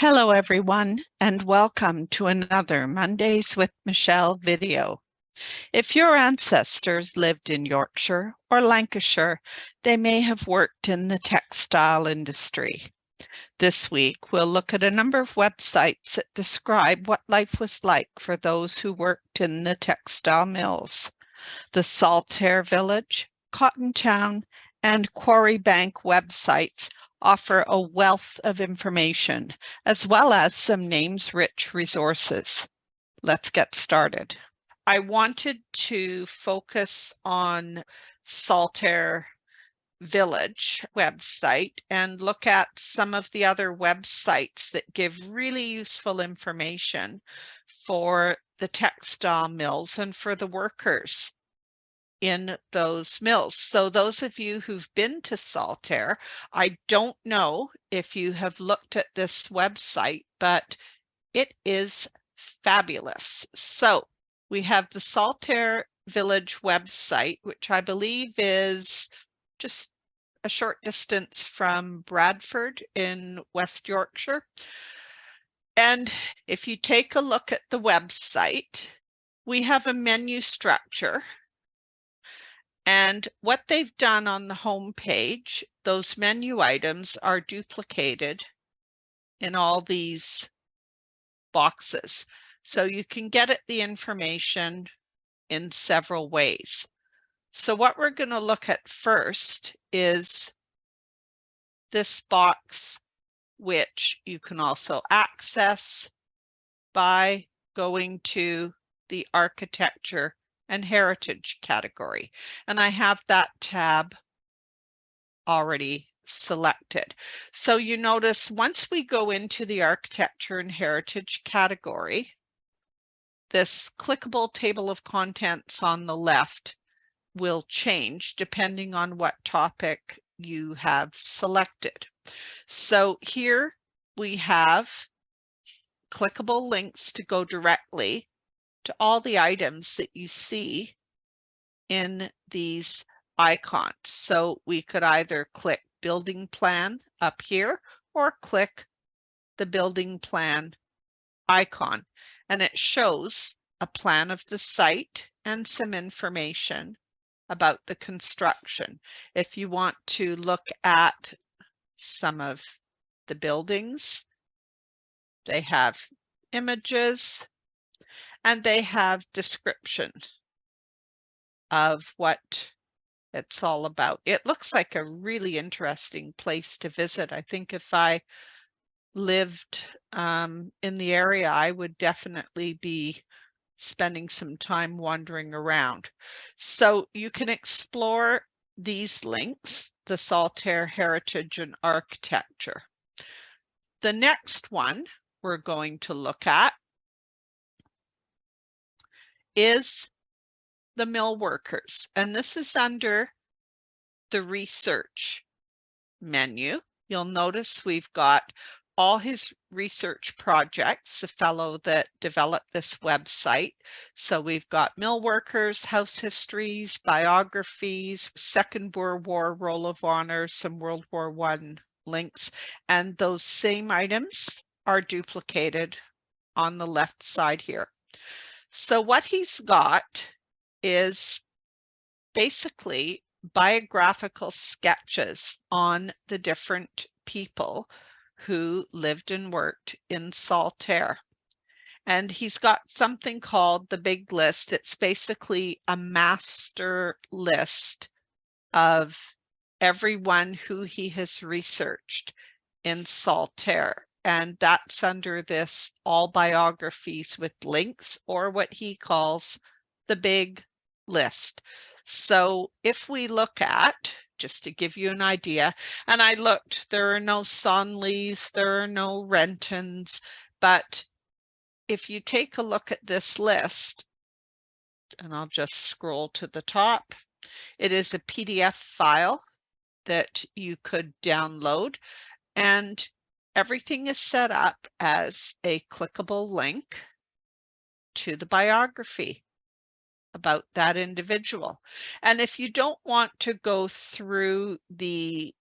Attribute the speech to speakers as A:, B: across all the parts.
A: Hello everyone, and welcome to another Mondays with Michelle video. If your ancestors lived in Yorkshire or Lancashire, they may have worked in the textile industry. This week, we'll look at a number of websites that describe what life was like for those who worked in the textile mills. The Saltaire Village, Cotton Town, and Quarry Bank websites offer a wealth of information, as well as some names-rich resources. Let's get started. I wanted to focus on Saltaire Village website and look at some of the other websites that give really useful information for the textile mills and for the workers in those mills. So those of you who've been to Saltaire, I don't know if you have looked at this website, but it is fabulous. So we have the Saltaire Village website, which I believe is just a short distance from Bradford in West Yorkshire. And if you take a look at the website, we have a menu structure. And what they've done on the home page, those menu items are duplicated in all these boxes. So you can get at the information in several ways. So what we're going to look at first is this box, which you can also access by going to the architecture and heritage category. And I have that tab already selected. So you notice once we go into the architecture and heritage category, this clickable table of contents on the left will change depending on what topic you have selected. So here we have clickable links to go directly to all the items that you see in these icons. So we could either click building plan up here or click the building plan icon, and it shows a plan of the site and some information about the construction. If you want to look at some of the buildings, they have images and they have description of what it's all about. It looks like a really interesting place to visit. I think if I lived in the area, I would definitely be spending some time wandering around. So you can explore these links, the Saltaire Heritage and Architecture. The next one we're going to look at is the mill workers, and this is under the research menu. You'll notice we've got all his research projects, the fellow that developed this website. So we've got mill workers, house histories, biographies, Second World War Roll of Honor, some World War I links, and those same items are duplicated on the left side here. So what he's got is basically biographical sketches on the different people who lived and worked in Saltaire. And he's got something called the Big List. It's basically a master list of everyone who he has researched in Saltaire. And that's under this all biographies with links, or what he calls the Big List. So if we look at, just to give you an idea, and I looked, there are no Sonleys, there are no Rentons, but if you take a look at this list, and I'll just scroll to the top, it is a PDF file that you could download, and everything is set up as a clickable link to the biography about that individual. And if you don't want to go through the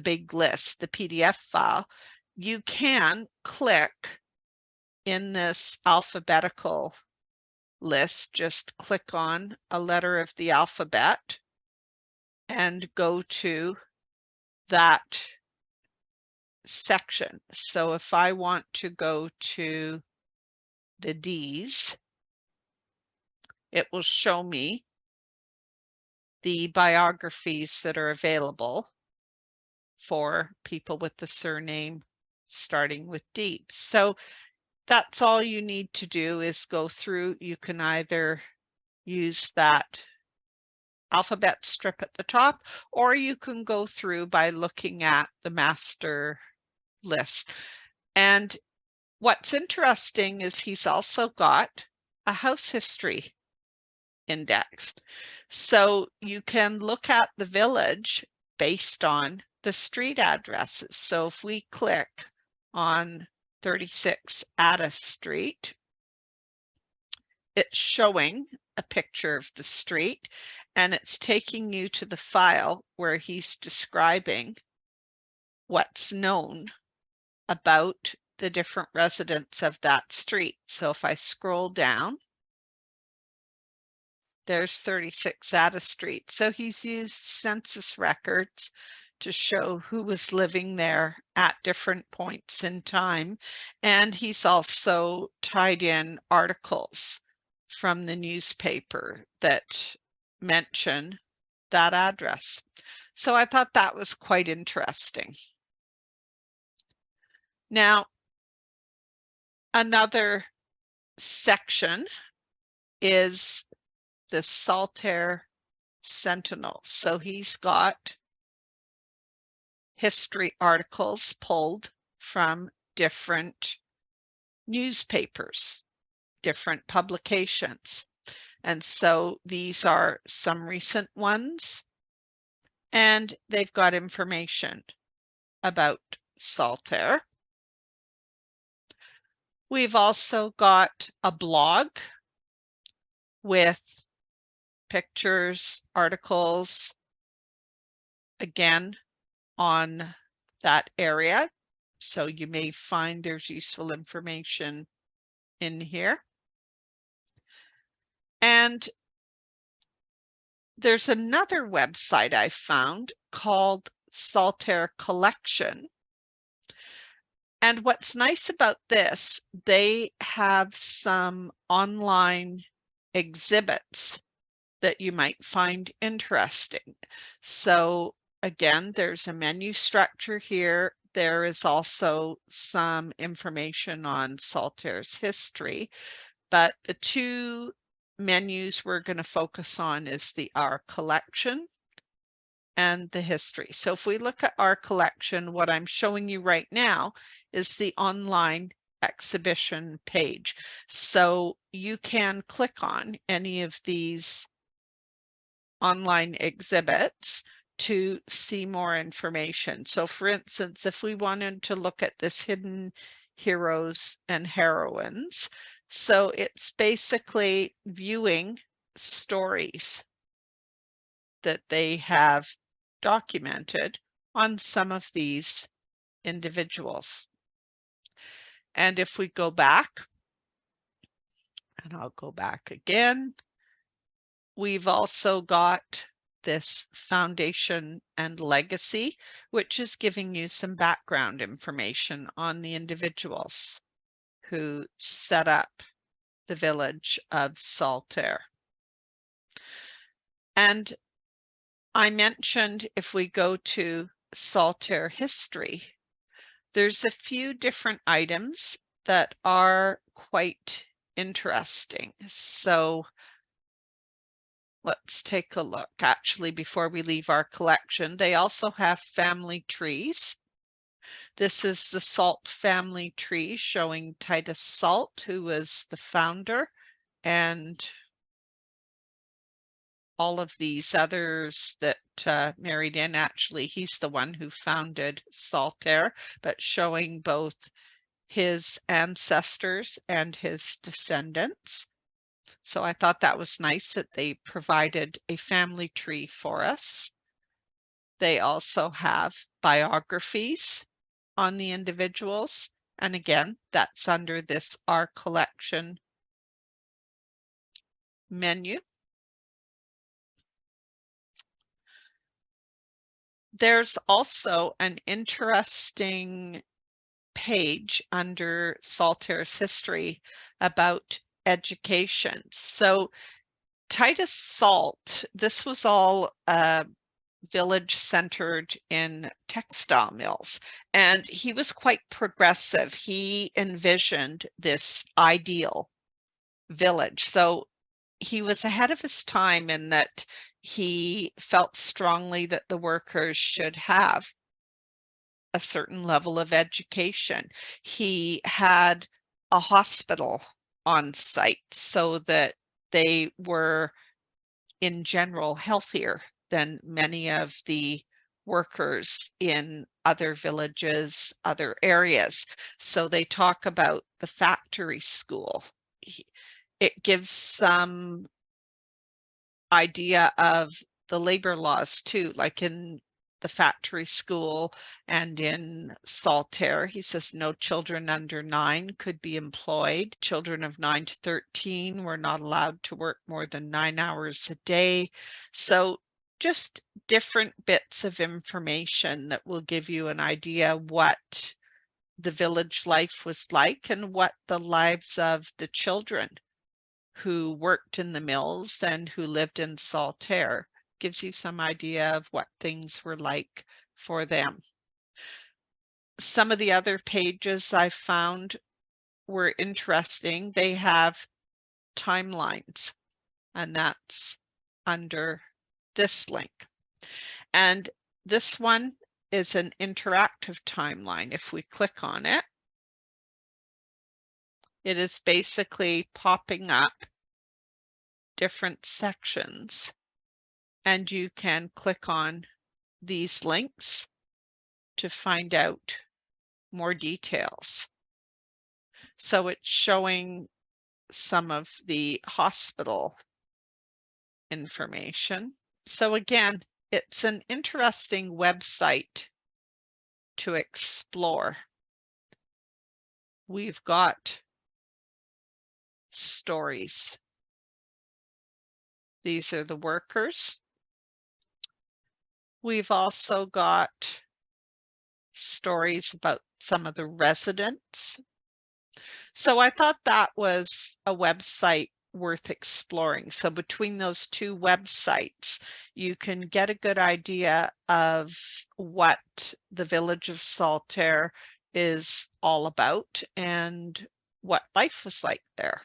A: Big List, the PDF file, you can click in this alphabetical list, just click on a letter of the alphabet and go to that section. So if I want to go to the D's, it will show me the biographies that are available for people with the surname starting with D. So that's all you need to do is go through. You can either use that alphabet strip at the top, or you can go through by looking at the master list. And what's interesting is he's also got a house history index. So you can look at the village based on the street addresses. So if we click on 36 Addis Street, it's showing a picture of the street and it's taking you to the file where he's describing what's known about the different residents of that street. So if I scroll down, there's 36 Addis Street. So he's used census records to show who was living there at different points in time. And he's also tied in articles from the newspaper that mention that address. So I thought that was quite interesting. Now, another section is the Saltaire Sentinel. So he's got history articles pulled from different newspapers, different publications. And so these are some recent ones, and they've got information about Saltaire. We've also got a blog with pictures, articles, again, on that area. So you may find there's useful information in here. And there's another website I found called Saltaire Collection. And what's nice about this, they have some online exhibits that you might find interesting. So again, there's a menu structure here. There is also some information on Saltaire's history, but the two menus we're going to focus on is the Our Collection and the history. So if we look at Our Collection, what I'm showing you right now is the online exhibition page. So you can click on any of these online exhibits to see more information. So for instance, if we wanted to look at this hidden heroes and heroines, so it's basically viewing stories that they have documented on some of these individuals. And if we go back, and I'll go back again, we've also got this foundation and legacy, which is giving you some background information on the individuals who set up the village of Saltaire. And I mentioned if we go to Saltaire history, there's a few different items that are quite interesting. So let's take a look. Actually, before we leave Our Collection, they also have family trees. This is the Salt family tree showing Titus Salt, who was the founder, and all of these others that married in. Actually, he's the one who founded Saltaire, but showing both his ancestors and his descendants. So I thought that was nice that they provided a family tree for us. They also have biographies on the individuals. And again, that's under this Our Collection menu. There's also an interesting page under Saltaire's history about education. So Titus Salt, this was all village centered in textile mills, and he was quite progressive. He envisioned this ideal village. So he was ahead of his time in that he felt strongly that the workers should have a certain level of education. He had a hospital on site so that they were in general healthier than many of the workers in other villages, other areas. So they talk about the factory school. It gives some idea of the labor laws too, like in the factory school and in Saltaire, he says no children under 9 could be employed. Children of 9 to 13 were not allowed to work more than 9 hours a day. So just different bits of information that will give you an idea what the village life was like and what the lives of the children who worked in the mills and who lived in Saltaire. Gives you some idea of what things were like for them. Some of the other pages I found were interesting. They have timelines, and that's under this link. And this one is an interactive timeline. If we click on it, it is basically popping up different sections, and you can click on these links to find out more details. So it's showing some of the hospital information. So again, it's an interesting website to explore. We've got stories. These are the workers. We've also got stories about some of the residents. So I thought that was a website worth exploring. So between those two websites, you can get a good idea of what the village of Saltaire is all about and what life was like there.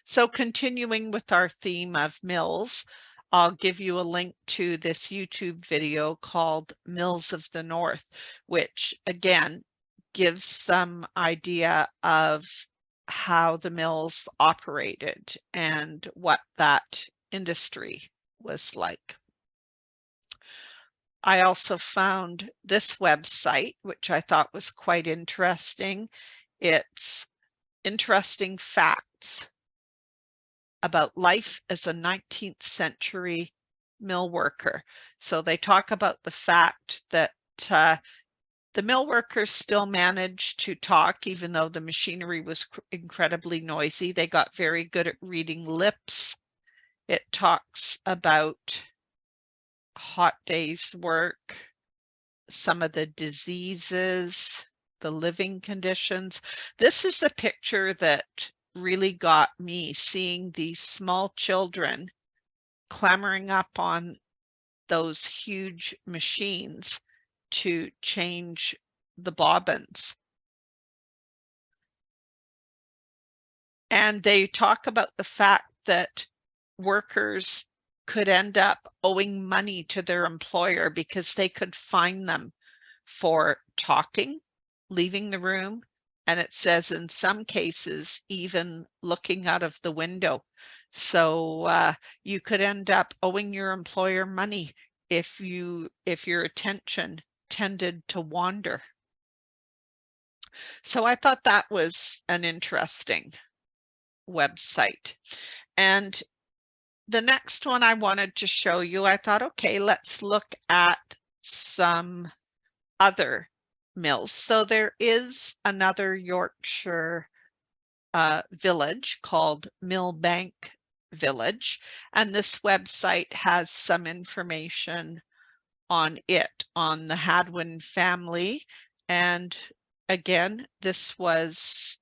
A: So continuing with our theme of mills, I'll give you a link to this YouTube video called Mills of the North, which again gives some idea of how the mills operated and what that industry was like. I also found this website, which I thought was quite interesting. It's interesting facts about life as a 19th century mill worker. So they talk about the fact that the mill workers still managed to talk even though the machinery was incredibly noisy. They got very good at reading lips. It talks about hot days' work, some of the diseases, the living conditions. This is the picture that really got me, seeing these small children clambering up on those huge machines to change the bobbins. And they talk about the fact that workers could end up owing money to their employer because they could fine them for talking, leaving the room, and it says in some cases even looking out of the window. So you could end up owing your employer money if your attention tended to wander. So I thought that was an interesting website. And the next one I wanted to show you, I thought, okay, let's look at some other mills. So there is another Yorkshire village called Millbank Village, and this website has some information on it, on the Hadwin family. And again, this was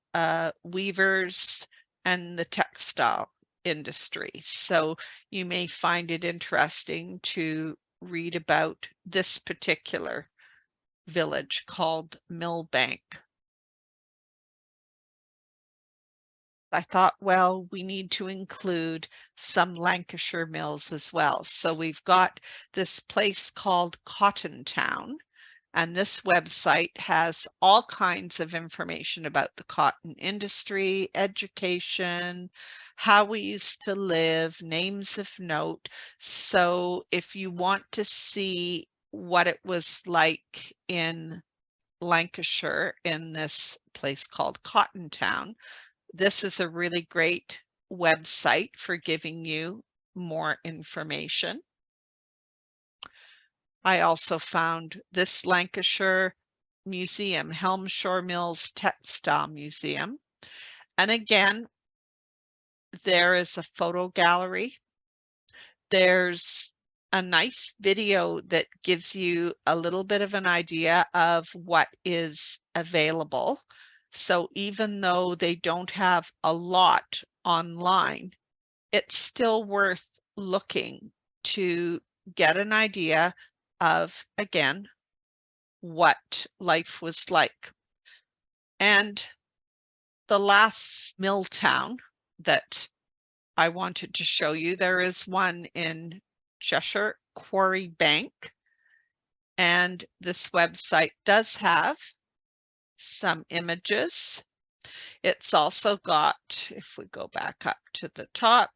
A: weavers and the textile industry. So you may find it interesting to read about this particular village called Millbank. I thought, well, we need to include some Lancashire mills as well. So we've got this place called Cotton Town, and this website has all kinds of information about the cotton industry, education, how we used to live, names of note. So if you want to see what it was like in Lancashire in this place called Cotton Town, this is a really great website for giving you more information. I also found this Lancashire museum, Helmshore Mills Textile Museum. And again, there is a photo gallery. There's a nice video that gives you a little bit of an idea of what is available. So even though they don't have a lot online, it's still worth looking to get an idea of, again, what life was like. And the last mill town that I wanted to show you, there is one in Cheshire, Quarry Bank, and this website does have some images. It's also got, if we go back up to the top,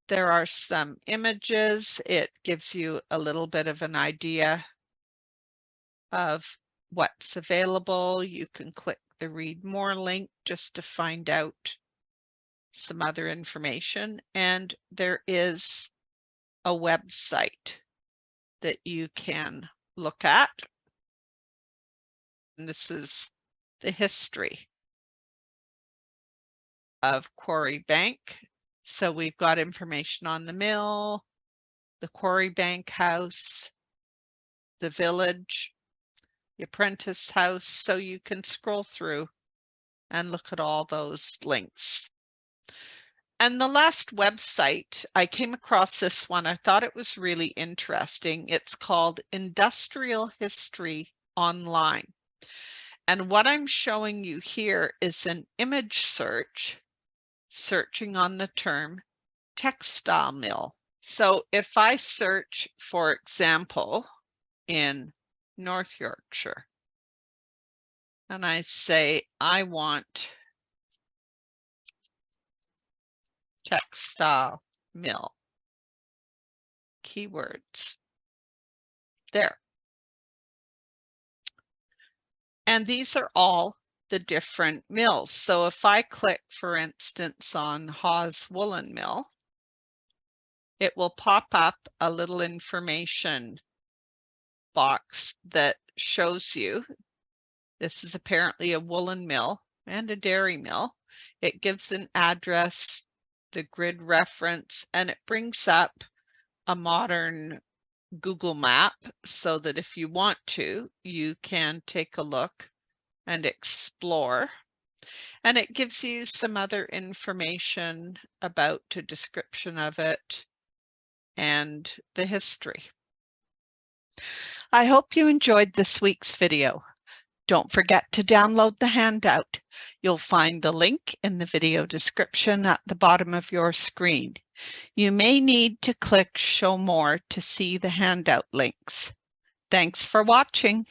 A: there are some images. It gives you a little bit of an idea of what's available. You can click the read more link just to find out some other information. And there is a website that you can look at. And this is the history of Quarry Bank. So we've got information on the mill, the Quarry Bank house, the village, the apprentice house. So you can scroll through and look at all those links. And the last website, I came across this one. I thought it was really interesting. It's called Industrial History Online. And what I'm showing you here is an image search, searching on the term textile mill. So if I search, for example, in North Yorkshire, and I say, I want textile mill, keywords, there. And these are all the different mills. So if I click, for instance, on Hawes Woolen Mill, it will pop up a little information box that shows you this is apparently a woolen mill and a dairy mill. It gives an address, the grid reference, and it brings up a modern Google map so that if you want to, you can take a look and explore. And it gives you some other information about a description of it and the history. I hope you enjoyed this week's video. Don't forget to download the handout. You'll find the link in the video description at the bottom of your screen. You may need to click Show More to see the handout links. Thanks for watching.